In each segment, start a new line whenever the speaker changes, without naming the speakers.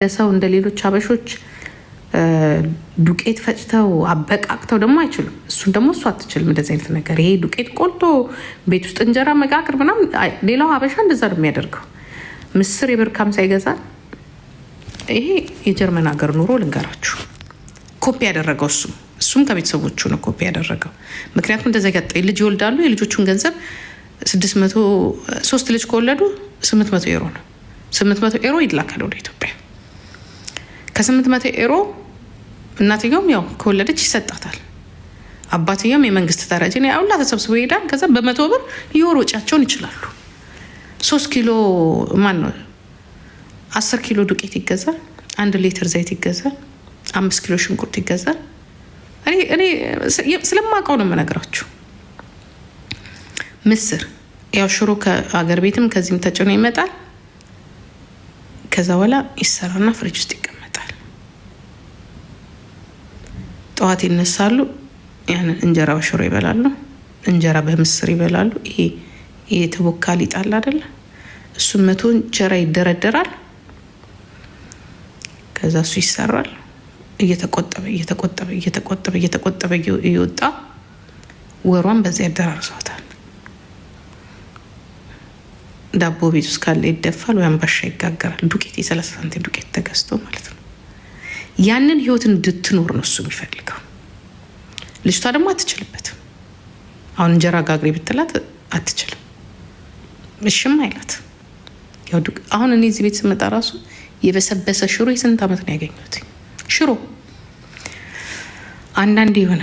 ለሰው እንደ ሌሎች አበሾች ዱቄት ፈጭተው አበቃቅተው ደግሞ አይችሉም። እሱን ደግሞ እሱ አትችልም። እንደዚህ አይነት ነገር ይሄ ዱቄት ቆልቶ ቤት ውስጥ እንጀራ መጋቅር ምናምን፣ ሌላው ሀበሻ እንደዛ ነው የሚያደርገው። ምስር የብር ካምሳ ይገዛል። ይሄ የጀርመን ሀገር ኑሮ ልንገራችሁ። ኮፒ ያደረገው እሱም ከቤተሰቦቹ ነው ኮፒ ያደረገው። ምክንያቱም እንደዛ ያጣ ልጅ ይወልዳሉ። የልጆቹን ገንዘብ 3 ልጅ ከወለዱ 800 ዩሮ ነው። 800 ዩሮ ይላካል ወደ ኢትዮጵያ። ከ800 ዩሮ እናትየውም ያው ከወለደች ይሰጣታል። አባትየውም የመንግስት ተረጂ ነው። ያውላ ተሰብስቦ ይሄዳል። ከዛ በ100 ብር የወር ወጪያቸውን ይችላሉ። 3 ኪሎ 10 ኪሎ ዱቄት ይገዛል። 1 ሊትር ዘይት ይገዛል። 5 ኪሎ ሽንኩርት ይገዛል። እኔ ስለማውቀው ነው የምነግራችሁ። ምስር ያው ሽሮ ከአገር ቤትም ከዚህም ተጭኖ ይመጣል። ከዛ በኋላ ይሰራና ፍሪጅ ውስጥ ይቀመጣል። ጠዋት ይነሳሉ። ያንን እንጀራ በሽሮ ይበላሉ። እንጀራ በምስር ይበላሉ። ይሄ የተቦካ ሊጥ አለ አይደለ? እሱን 100 እንጀራ ይደረደራል። ከዛ እሱ ይሰራል። እየተቆጠበ እየወጣ ወሯን በዚያ ያደራርሷታል። ዳቦ ቤት ውስጥ ካለ ይደፋል ወይ አምባሻ ይጋገራል። ዱቄት የ30 ሳንቲም ዱቄት ተገዝቶ ማለት ነው። ያንን ህይወት እንድትኖር ነው እሱ የሚፈልገው። ልጅቷ ደግሞ አትችልበትም። አሁን እንጀራ ጋግሬ ብትላት አትችልም። እሽም አይላት። ያው አሁን እኔ እዚህ ቤት ስመጣ ራሱ የበሰበሰ ሽሮ የስንት ዓመት ነው ያገኘሁት? ሽሮ አንዳንዴ የሆነ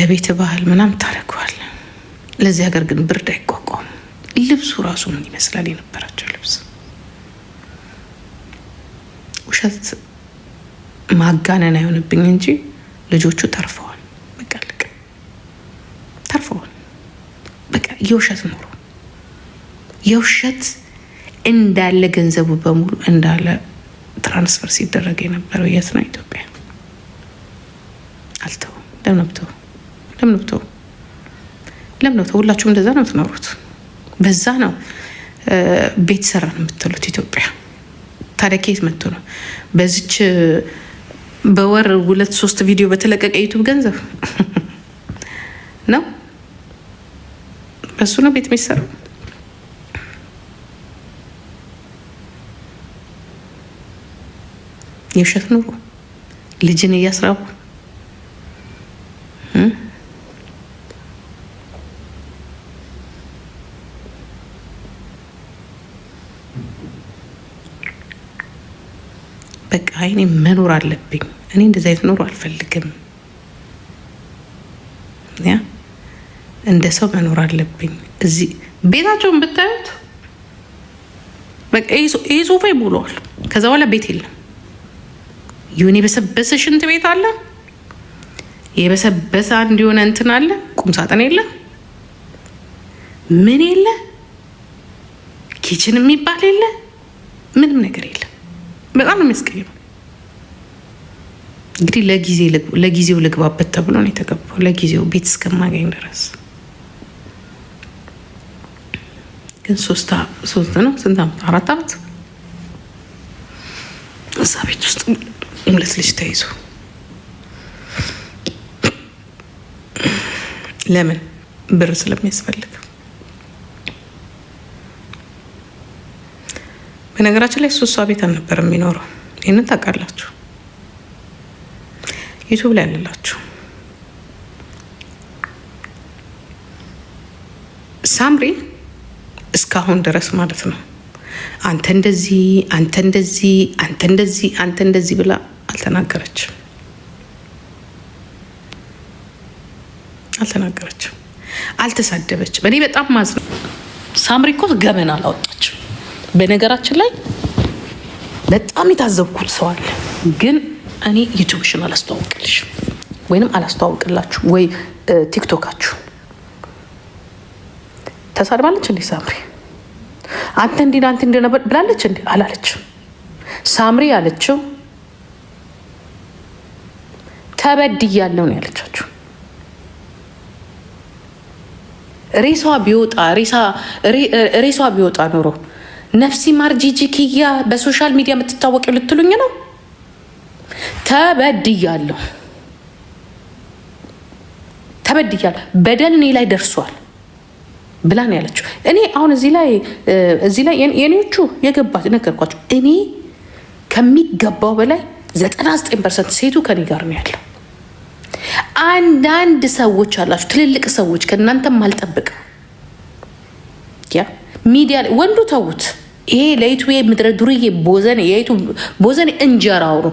ለቤት ባህል ምናምን ታደርገዋል። ለዚህ ሀገር ግን ብርድ አይቋቋም። ልብሱ ራሱ ምን ይመስላል? የነበራቸው ልብስ ውሸት ማጋነን አይሆንብኝ እንጂ ልጆቹ ተርፈዋል። በቃ ተርፈዋል። በቃ የውሸት ኑሮ የውሸት እንዳለ ገንዘቡ በሙሉ እንዳለ ትራንስፈር ሲደረግ የነበረው የት ነው? ኢትዮጵያ። አልተውም። ለምን ነው ሁላችሁም እንደዛ ነው የምትኖሩት? በዛ ነው ቤት ሰራን የምትሉት ኢትዮጵያ። ታዲያ ከየት መጥቶ ነው በዚች በወር 2-3 ቪዲዮ በተለቀቀ ዩቱብ ገንዘብ ነው? በሱ ነው ቤት የሚሰራው። የውሸት ኑሮ ልጅን እያስራቡ በቃ እኔ መኖር አለብኝ። እኔ እንደዚህ አይነት ኑሮ አልፈልግም። ያ እንደ ሰው መኖር አለብኝ። እዚህ ቤታቸውን ብታዩት በቃ ይሄ ሶፋ ይሞላዋል። ከዛ በኋላ ቤት የለም። ይሁን የበሰበሰ ሽንት ቤት አለ። የበሰበሰ አንድ የሆነ እንትን አለ። ቁም ሳጥን የለ፣ ምን የለ፣ ኪችን የሚባል የለ፣ ምንም ነገር የለ። በጣም ነው የሚያስቀይመው። እንግዲህ ለጊዜው ልግባበት ተብሎ ነው የተገባው። ለጊዜው ቤት እስከማገኝ ድረስ ግን 3 ነው ስንት ዓመት? 4 ዓመት እዛ ቤት ውስጥ 2 ልጅ ተይዞ ለምን? ብር ስለሚያስፈልግ። በነገራችን ላይ እሷ ቤት አልነበረም የሚኖረው። ይህንን ታውቃላችሁ። ዩቱብ ላይ ያለላችሁ ሳምሪ እስካሁን ድረስ ማለት ነው አንተ እንደዚህ ብላ አልተናገረችም። አልተሳደበችም። እኔ በጣም ማዝነው። ሳምሪ እኮ ገመና አላወጣችም። በነገራችን ላይ በጣም የታዘብኩት ሰው አለ። ግን እኔ ዩቱብሽን አላስተዋውቅልሽም ወይንም አላስተዋውቅላችሁ ወይ ቲክቶካችሁ። ተሳድባለች እንዴ ሳምሪ? አንተ እንዲህ ነበር ብላለች እንዴ? አላለችም። ሳምሪ ያለችው ተበድያለሁ ነው ያለቻችሁ። ሬሷ ቢወጣ ኖሮ ነፍሲ ማር ጂጂ ኪያ በሶሻል ሚዲያ የምትታወቂው ልትሉኝ ነው? ተበድያለሁ፣ በደል እኔ ላይ ደርሷል ብላ ነው ያለችው። እኔ አሁን እዚህ ላይ የኔዎቹ የገባት ነገርኳቸው። እኔ ከሚገባው በላይ 99% ሴቱ ከኔ ጋር ነው ያለው። አንዳንድ ሰዎች አላችሁ፣ ትልልቅ ሰዎች ከእናንተም አልጠብቅም። ያ ሚዲያ ወንዱ ተዉት። ይሄ ለዩቱብ ምድረ ዱርዬ ቦዘኔ የዩቱብ ቦዘኔ እንጀራው ነው።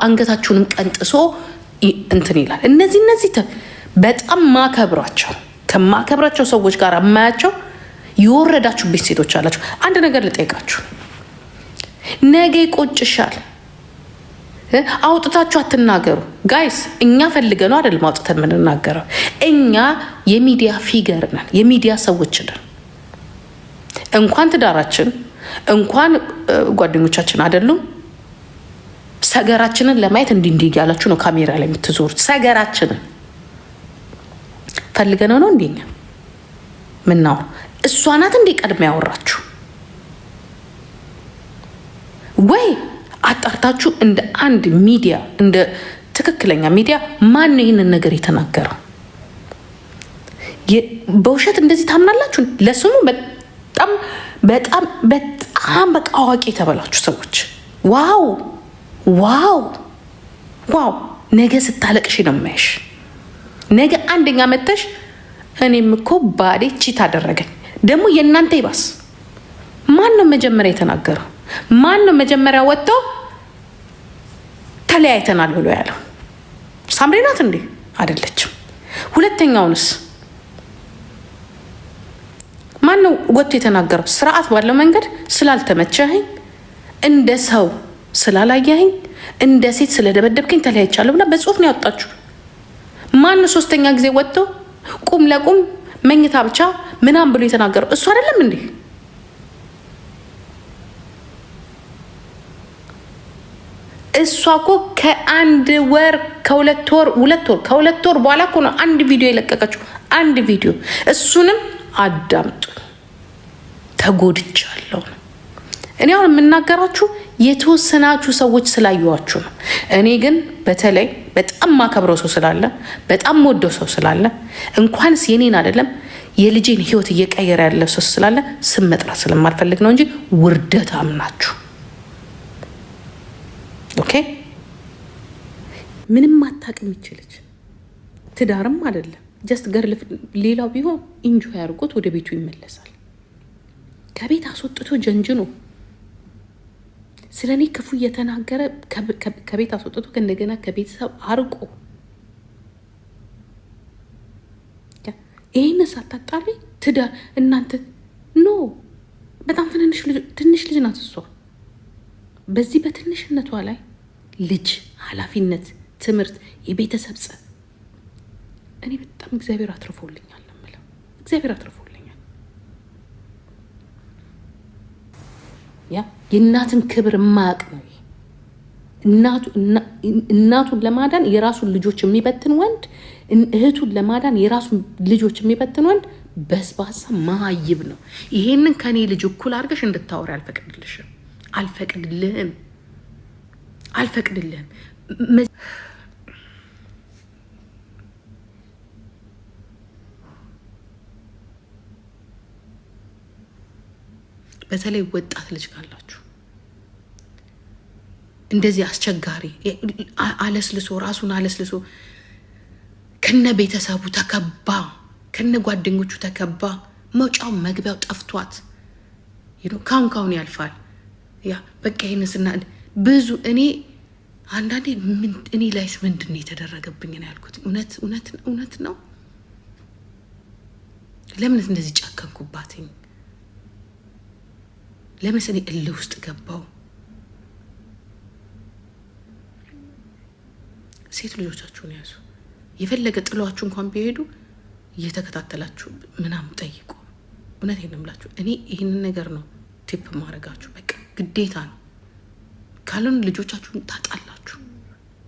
አንገታችሁንም ቀንጥሶ እንትን ይላል። እነዚህ በጣም ከማከብራቸው ሰዎች ጋር የማያቸው የወረዳችሁብኝ ሴቶች አላችሁ። አንድ ነገር ልጠይቃችሁ፣ ነገ ይቆጭሻል። አውጥታችሁ አትናገሩ ጋይስ። እኛ ፈልገ ነው አይደል ማውጥተን የምንናገረው። እኛ የሚዲያ ፊገር ነን፣ የሚዲያ ሰዎች ነን። እንኳን ትዳራችን እንኳን ጓደኞቻችን አይደሉም ሰገራችንን ለማየት እንዲህ ያላችሁ ነው ካሜራ ላይ የምትዞሩት። ሰገራችንን ፈልገነው ነው እንዴኛ ምናው እሷ ናት እንዴ ቀድማ ያወራችሁ? ወይ አጣርታችሁ እንደ አንድ ሚዲያ እንደ ትክክለኛ ሚዲያ ማን ነው ይህንን ነገር የተናገረው? በውሸት እንደዚህ ታምናላችሁ? ለስሙ በጣም በቃ አዋቂ የተበላችሁ ሰዎች። ዋው ነገ ስታለቅሽ ነው የማይሽ። ነገ አንደኛ መተሽ እኔም እኮ ባሌ ቺት አደረገኝ። ደግሞ የእናንተ ይባስ። ማን ነው መጀመሪያ የተናገረው? ማን ነው መጀመሪያ ወጥተው ተለያይተናል ብሎ ያለው? ሳምሪ ናት እንዴ? አይደለችም። ሁለተኛውንስ ማን ነው ወጥቶ የተናገረው? ስርዓት ባለው መንገድ ስላልተመቸኸኝ፣ እንደ ሰው ስላላየኸኝ፣ እንደ ሴት ስለደበደብከኝ ተለያይቻለሁ ብላ በጽሁፍ ነው ያወጣችሁ። ማን ነው ሶስተኛ ጊዜ ወጥቶ ቁም ለቁም መኝታ ብቻ ምናምን ብሎ የተናገረው? እሱ አይደለም እንዴ? እሷ እኮ ከአንድ ወር ከሁለት ወር በኋላ እኮ ነው አንድ ቪዲዮ የለቀቀችው። አንድ ቪዲዮ፣ እሱንም አዳምጡ። ተጎድቻለሁ። እኔ አሁን የምናገራችሁ የተወሰናችሁ ሰዎች ስላየዋችሁ ነው። እኔ ግን በተለይ በጣም ማከብረው ሰው ስላለ፣ በጣም ወደው ሰው ስላለ፣ እንኳንስ የኔን አይደለም የልጄን ህይወት እየቀየረ ያለ ሰው ስላለ ስም መጥራት ስለማልፈልግ ነው እንጂ ውርደት አምናችሁ ኦኬ። ምንም አታውቅም ይችልች ትዳርም አይደለም ጀስት ገርል። ሌላው ቢሆን ኢንጆይ አድርጎት ወደ ቤቱ ይመለሳል። ከቤት አስወጥቶ ጀንጅኖ ስለኔ ክፉ እየተናገረ ከቤት አስወጥቶ እንደገና ከቤተሰብ አርቆ ይሄን ሳታጣሪ ትዳር እናንተ ኖ። በጣም ትንሽ ልጅ ናት እሷ። በዚህ በትንሽነቷ ላይ ልጅ፣ ኃላፊነት፣ ትምህርት፣ የቤተሰብ ጸብ። እኔ በጣም እግዚአብሔር አትርፎልኛል እምለው እግዚአብሔር አትርፎልኛል። ያ የእናትን ክብር ማያውቅ ነው። እናቱን ለማዳን የራሱን ልጆች የሚበትን ወንድ፣ እህቱን ለማዳን የራሱን ልጆች የሚበትን ወንድ በስባሳ ማይብ ነው። ይሄንን ከኔ ልጅ እኩል አድርገሽ እንድታወሪ አልፈቅድልህም። በተለይ ወጣት ልጅ ካላችሁ እንደዚህ አስቸጋሪ ራሱን አለስልሶ ከነ ቤተሰቡ ተከባ ከነ ጓደኞቹ ተከባ መውጫው መግቢያው ጠፍቷት ካሁን ያልፋል። ያ በቃ ይነስና ብዙ እኔ አንዳንዴ እኔ ላይስ ምንድን ነው የተደረገብኝ ነው ያልኩት። እውነት ነው። ለምን እንደዚህ ጨከንኩባትኝ? ለምን እኔ እልህ ውስጥ ገባው? ሴት ልጆቻችሁን ያዙ። የፈለገ ጥሏችሁ እንኳን ቢሄዱ እየተከታተላችሁ ምናምን ጠይቁ። እውነቴን ነው የምላችሁ። እኔ ይህንን ነገር ነው ቲፕ ማድረጋችሁ። በቃ ግዴታ ነው። ካልሆነ ልጆቻችሁን ታጣላችሁ።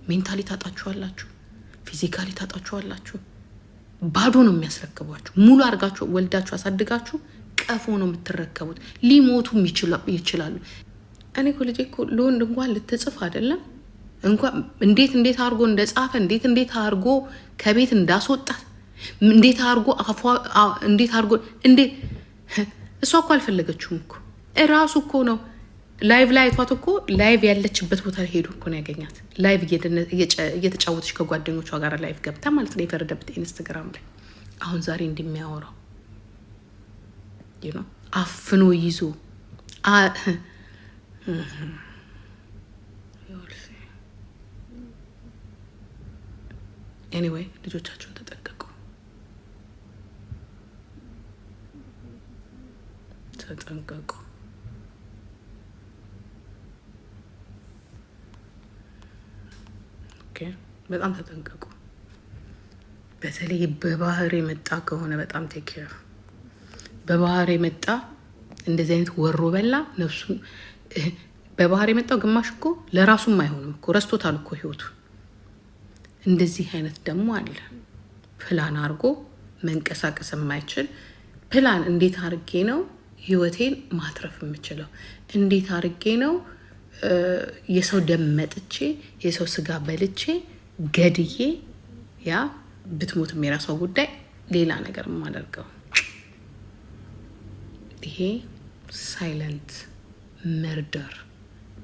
ሜንታሊ ታጣችኋላችሁ፣ ፊዚካሊ ታጣችኋላችሁ። ባዶ ነው የሚያስረክቧችሁ። ሙሉ አድርጋችሁ ወልዳችሁ አሳድጋችሁ ቀፎ ነው የምትረከቡት። ሊሞቱም ይችላሉ። እኔ እኮ ልጄ እኮ ለወንድ እንኳን ልትጽፍ አይደለም እንኳን እንዴት አድርጎ እንደጻፈ እንዴት አድርጎ ከቤት እንዳስወጣት እንዴት አድርጎ እንዴት አድርጎ እሷ እኮ አልፈለገችውም እኮ እራሱ እኮ ነው ላይቭ ላይ አይቷት እኮ ላይቭ ያለችበት ቦታ ሄዱ እኮ ነው ያገኛት። ላይቭ እየተጫወተች ከጓደኞቿ ጋር ላይቭ ገብታ ማለት ነው የፈረደበት ኢንስታግራም ላይ። አሁን ዛሬ እንደሚያወራው አፍኖ ይዞ ኤኒዌይ ልጆቻችሁን ተጠንቀቁ። ኦኬ በጣም ተጠንቀቁ። በተለይ በባህር የመጣ ከሆነ በጣም ቴክር። በባህር የመጣ እንደዚህ አይነት ወሮ በላ ነፍሱ በባህር የመጣው ግማሽ እኮ ለራሱም አይሆንም እኮ ረስቶታል እኮ ህይወቱ። እንደዚህ አይነት ደግሞ አለ ፕላን አድርጎ መንቀሳቀስ የማይችል ፕላን። እንዴት አድርጌ ነው ህይወቴን ማትረፍ የምችለው? እንዴት አድርጌ ነው የሰው ደም መጥቼ የሰው ስጋ በልቼ ገድዬ ያ ብትሞትም የራሷ ጉዳይ ሌላ ነገር የማደርገው? ይሄ ሳይለንት መርደር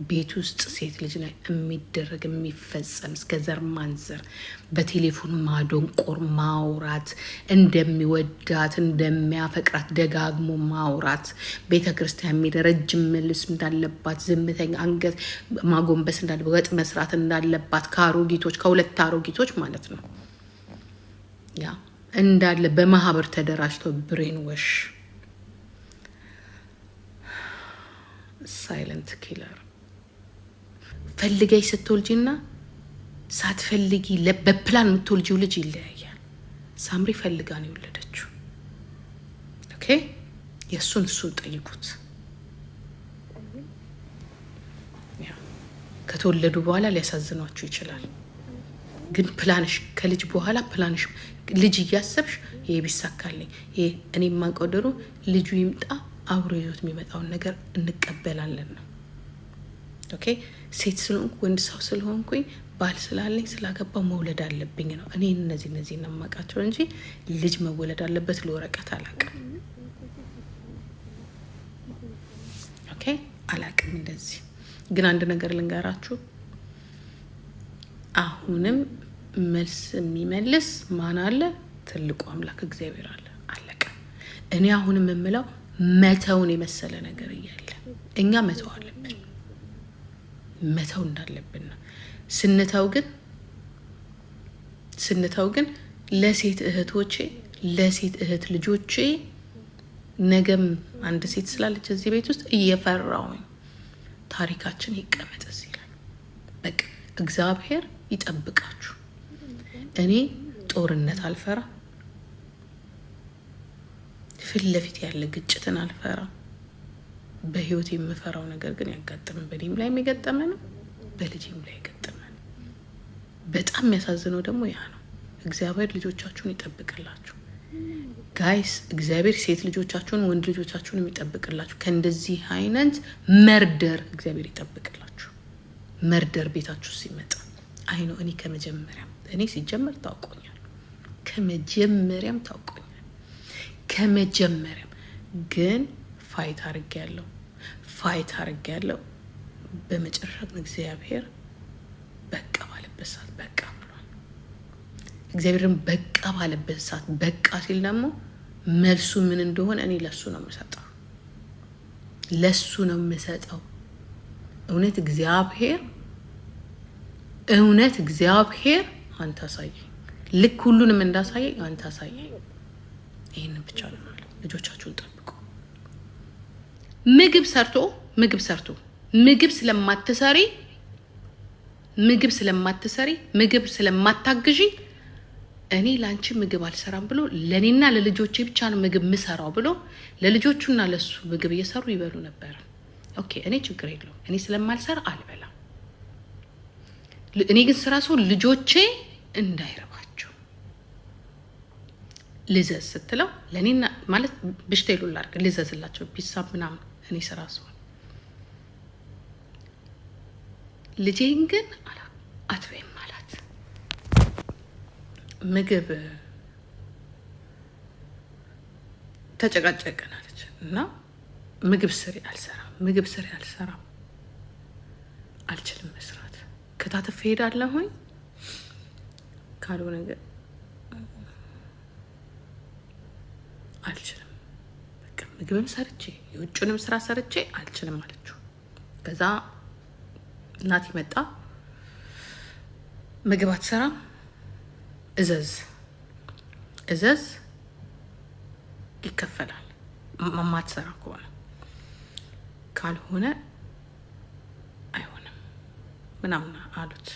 ቤት ውስጥ ሴት ልጅ ላይ የሚደረግ የሚፈጸም እስከ ዘር ማንዘር በቴሌፎን ማዶንቆር ማውራት፣ እንደሚወዳት እንደሚያፈቅራት ደጋግሞ ማውራት፣ ቤተ ክርስቲያን የሚሄድ ረጅም መልስ እንዳለባት፣ ዝምተኛ አንገት ማጎንበስ እንዳለባት፣ ወጥ መስራት እንዳለባት ከአሮጊቶች ከሁለት አሮጊቶች ማለት ነው ያ እንዳለ በማህበር ተደራጅቶ ብሬን ወሽ ሳይለንት ኪለር። ፈልገሽ ስትወልጂና ሳትፈልጊ በፕላን የምትወልጂው ልጅ ይለያያል። ሳምሪ ፈልጋ ነው የወለደችው። ኦኬ እሱን ጠይቁት። ከተወለዱ በኋላ ሊያሳዝኗችሁ ይችላል። ግን ፕላንሽ ከልጅ በኋላ ፕላንሽ ልጅ እያሰብሽ ይሄ ቢሳካልኝ ይሄ እኔ የማንቀደሩ ልጁ ይምጣ አብሮ ይዞት የሚመጣውን ነገር እንቀበላለን ነው። ኦኬ ሴት ስለሆንኩ ወንድ ሰው ስለሆንኩኝ ባል ስላለኝ ስላገባው መውለድ አለብኝ ነው። እኔ እነዚህ እናማቃቸው እንጂ ልጅ መወለድ አለበት ለወረቀት አላቅም። ኦኬ አላቅም እንደዚህ። ግን አንድ ነገር ልንገራችሁ፣ አሁንም መልስ የሚመልስ ማን አለ? ትልቁ አምላክ እግዚአብሔር አለ። አለቀ። እኔ አሁንም የምለው መተውን የመሰለ ነገር እያለ እኛ መተው አለብን። መተው እንዳለብን ነው። ስንተው ግን ለሴት እህቶቼ ለሴት እህት ልጆቼ ነገም አንድ ሴት ስላለች እዚህ ቤት ውስጥ እየፈራውኝ ታሪካችን ይቀመጥ እዚህ ላይ። በቃ እግዚአብሔር ይጠብቃችሁ። እኔ ጦርነት አልፈራ፣ ፊት ለፊት ያለ ግጭትን አልፈራ። በህይወት የምፈራው ነገር ግን ያጋጠመን በእኔም ላይ የሚገጠመ ነው፣ በልጄም ላይ የገጠመ ነው። በጣም የሚያሳዝነው ደግሞ ያ ነው። እግዚአብሔር ልጆቻችሁን ይጠብቅላችሁ ጋይስ። እግዚአብሔር ሴት ልጆቻችሁን ወንድ ልጆቻችሁን የሚጠብቅላችሁ ከእንደዚህ አይነት መርደር እግዚአብሔር ይጠብቅላችሁ። መርደር ቤታችሁ ሲመጣ አይ ነው እኔ ሲጀመር ታውቆኛል፣ ከመጀመሪያም ግን ፋይት አድርጌያለሁ። በመጨረሻ እግዚአብሔር በቃ ባለበት ሰዓት በቃ ብሏል። እግዚአብሔርን በቃ ባለበት ሰዓት በቃ ሲል ደግሞ መልሱ ምን እንደሆነ እኔ ለሱ ነው የምሰጠው። እውነት እግዚአብሔር አንተ አሳየኝ፣ ልክ ሁሉንም እንዳሳየኝ አንተ አሳየኝ። ይሄንን ብቻ ነው ማለት። ልጆቻችሁን ጠብቁ። ምግብ ሰርቶ ምግብ ስለማትሰሪ ምግብ ስለማታግዢ እኔ ላንቺ ምግብ አልሰራም ብሎ ለኔና ለልጆቼ ብቻ ነው ምግብ ምሰራው ብሎ ለልጆቹና ለሱ ምግብ እየሰሩ ይበሉ ነበር። ኦኬ እኔ ችግር የለውም፣ እኔ ስለማልሰራ አልበላም። እኔ ግን ስራ ሰው ልጆቼ እንዳይረባቸው ልዘዝ ስትለው ለኔና ማለት ብሽቴሉ ላርግ ልዘዝላቸው ፒሳ ምናምን እኔ ስራ ሰው ልጄን ግን አትበይም አላት። ምግብ ተጨቃጨቅን አለች እና ምግብ ስሪ አልሰራም፣ አልችልም መስራት፣ ከታተፍ ሄዳለሁኝ ካልሆነ ግን አልችልም፣ በቃ ምግብም ሰርቼ የውጭንም ስራ ሰርቼ አልችልም አለችው። ከዛ እናት መጣ፣ ምግብ አትሰራም፣ እዘዝ ይከፈላል ማማትሰራ ከሆነ፣ ካልሆነ አይሆንም ምናምን አሉት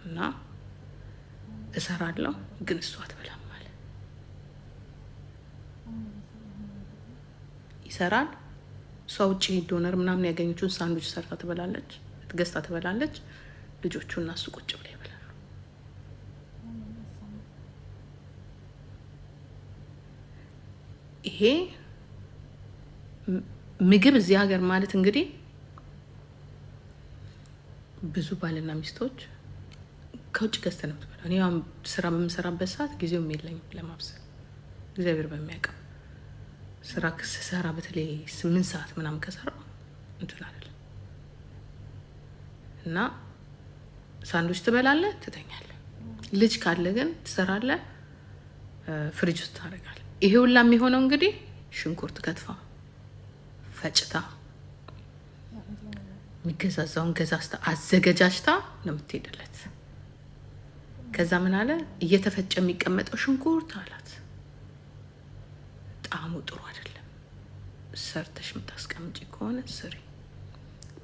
እና እሰራለሁ ግን እሷ አትበላም አለ። ይሰራል። እሷ ውጭ ዶነር ምናምን ያገኘችውን ሳንዱች ሰርታ ትበላለች፣ ገዝታ ትበላለች። ልጆቹ እና እሱ ቁጭ ብለው ይበላሉ። ይሄ ምግብ እዚህ ሀገር ማለት እንግዲህ ብዙ ባልና ሚስቶች ከውጭ ገዝተን ነው የምትበላው። እኔ ስራ በምሰራበት ሰዓት ጊዜውም የለኝም ለማብሰል፣ እግዚአብሔር በሚያውቀው ስራ ስሰራ በተለይ 8 ሰዓት ምናምን ከሰራው እንትን አይደለም እና ሳንዱች ትበላለህ፣ ትተኛለህ። ልጅ ካለ ግን ትሰራለህ፣ ፍሪጅ ውስጥ ታደርጋለህ። ይሄ ሁላ የሚሆነው እንግዲህ ሽንኩርት ከትፋ ፈጭታ የሚገዛዛውን ገዛዝታ አዘገጃጅታ ነው የምትሄድለት። ከዛ ምን አለ እየተፈጨ የሚቀመጠው ሽንኩርት አላት ጣዕሙ ጥሩ አይደለም፣ ሰርተሽ የምታስቀምጪ ከሆነ ስሪ፣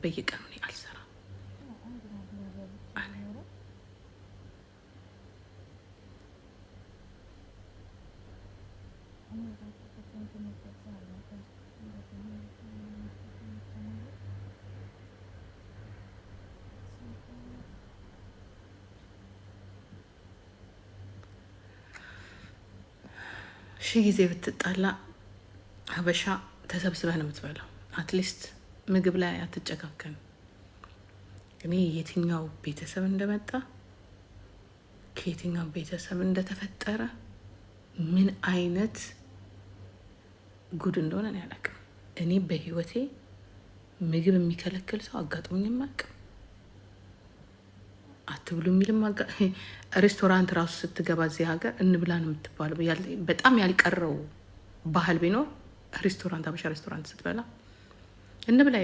በየቀኑ እኔ አልሰራም። ሺህ ጊዜ ብትጣላ ሀበሻ ተሰብስበህ ነው የምትበላው። አትሊስት ምግብ ላይ አትጨካከን። እኔ የትኛው ቤተሰብ እንደመጣ ከየትኛው ቤተሰብ እንደተፈጠረ ምን አይነት ጉድ እንደሆነ እኔ አላውቅም። እኔ በህይወቴ ምግብ የሚከለክል ሰው አጋጥሞኝም አያውቅም። አትብሉ የሚልም ሬስቶራንት ራሱ ስትገባ እዚህ ሀገር እንብላ ነው የምትባለው። በጣም ያልቀረው ባህል ቢኖር ሬስቶራንት፣ አበሻ ሬስቶራንት ስትበላ እንብላ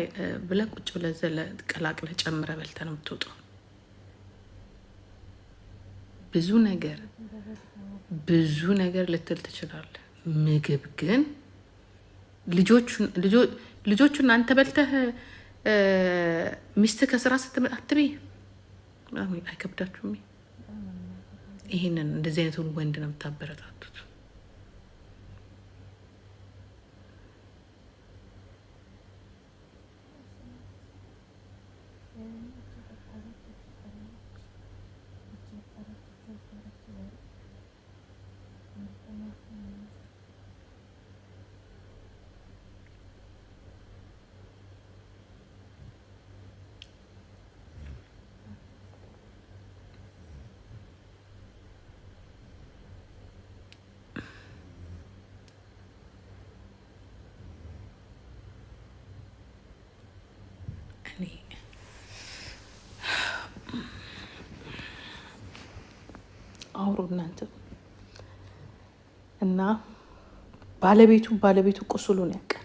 ብለህ ቁጭ ብለህ ዘለህ ቀላቅለህ ጨምረህ በልተህ ነው የምትወጣው። ብዙ ነገር ልትል ትችላለህ። ምግብ ግን ልጆቹን አንተ በልተህ ሚስትህ ከስራ ስትመጣ አትበይ አይከብዳችሁም? ይሄንን እንደዚህ አይነቱን ወንድ ነው የምታበረታቱት። አውሩ እናንተ እና ባለቤቱ ቁስሉን ያውቃል።